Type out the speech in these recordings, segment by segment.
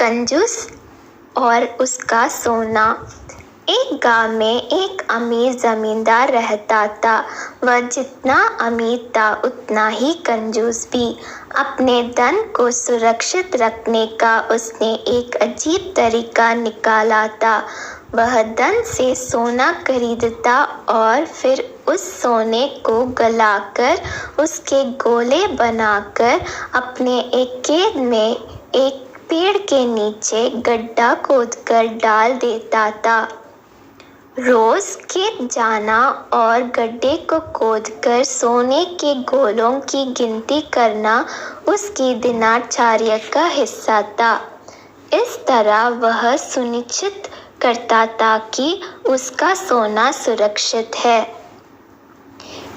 कंजूस और उसका सोना। एक गांव में एक अमीर जमींदार रहता था। वह जितना अमीर था उतना ही कंजूस भी। अपने धन को सुरक्षित रखने का उसने एक अजीब तरीका निकाला था। वह धन से सोना खरीदता और फिर उस सोने को गलाकर उसके गोले बनाकर अपने एक खेत में एक पेड़ के नीचे गड्ढा खोदकर डाल देता था। रोज खेत जाना और गड्ढे को खोदकर सोने के गोलों की गिनती करना उसकी दिनचर्या का हिस्सा था। इस तरह वह सुनिश्चित करता था कि उसका सोना सुरक्षित है।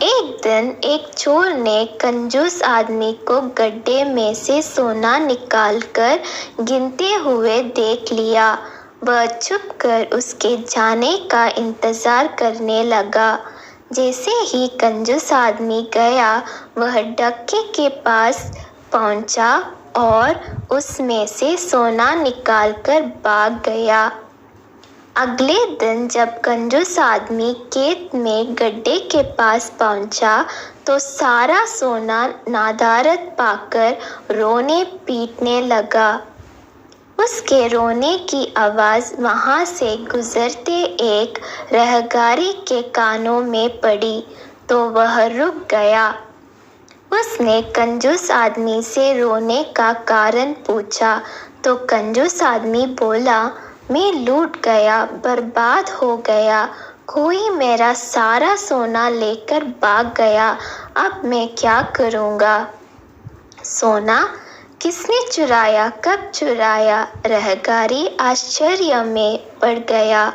एक दिन एक चोर ने कंजूस आदमी को गड्ढे में से सोना निकालकर गिनते हुए देख लिया। वह चुपकर उसके जाने का इंतजार करने लगा। जैसे ही कंजूस आदमी गया, वह डक्के के पास पहुंचा और उसमें से सोना निकालकर भाग गया। अगले दिन जब कंजूस आदमी खेत में गड्ढे के पास पहुंचा तो सारा सोना नदारद पाकर रोने पीटने लगा। उसके रोने की आवाज़ वहाँ से गुजरते एक राहगीर के कानों में पड़ी तो वह रुक गया। उसने कंजूस आदमी से रोने का कारण पूछा तो कंजूस आदमी बोला, मैं लूट गया, बर्बाद हो गया। कोई मेरा सारा सोना लेकर भाग गया। अब मैं क्या करूँगा? सोना किसने चुराया? कब चुराया? राहगीर आश्चर्य में पड़ गया।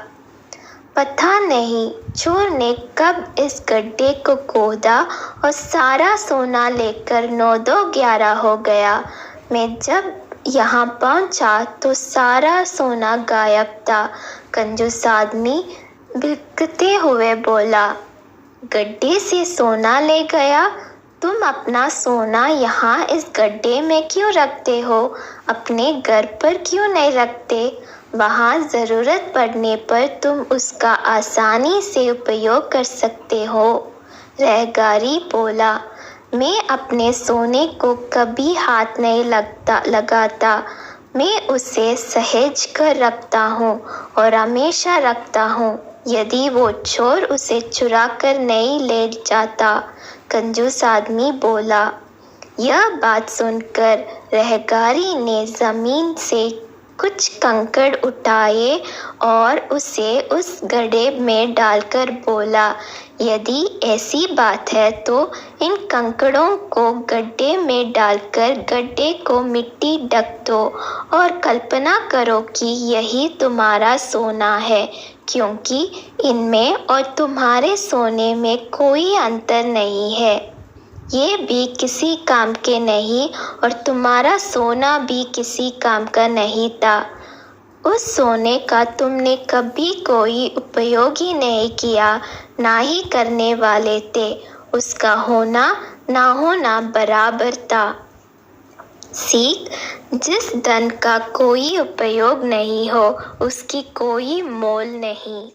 पता नहीं चोर ने कब इस गड्ढे को खोदा और सारा सोना लेकर 9-2-11 हो गया। मैं जब यहाँ पहुँचा तो सारा सोना गायब था। कंजूस आदमी बिलखते हुए बोला, गड्ढे से सोना ले गया? तुम अपना सोना यहाँ इस गड्ढे में क्यों रखते हो? अपने घर पर क्यों नहीं रखते? वहाँ ज़रूरत पड़ने पर तुम उसका आसानी से उपयोग कर सकते हो। राहगीर बोला, मैं अपने सोने को कभी हाथ नहीं लगाता। मैं उसे सहेज कर रखता हूँ और हमेशा रखता हूँ। यदि वो चोर उसे चुरा कर नहीं ले जाता। कंजूस आदमी बोला। यह बात सुनकर राहगीर ने ज़मीन से कुछ कंकड़ उठाए और उसे उस गड्ढे में डालकर बोला, यदि ऐसी बात है तो इन कंकड़ों को गड्ढे में डालकर गड्ढे को मिट्टी ढक दो और कल्पना करो कि यही तुम्हारा सोना है, क्योंकि इनमें और तुम्हारे सोने में कोई अंतर नहीं है। ये भी किसी काम के नहीं और तुम्हारा सोना भी किसी काम का नहीं था। उस सोने का तुमने कभी कोई उपयोग ही नहीं किया, ना ही करने वाले थे। उसका होना ना होना बराबर था। सीख, जिस धन का कोई उपयोग नहीं हो उसकी कोई मोल नहीं।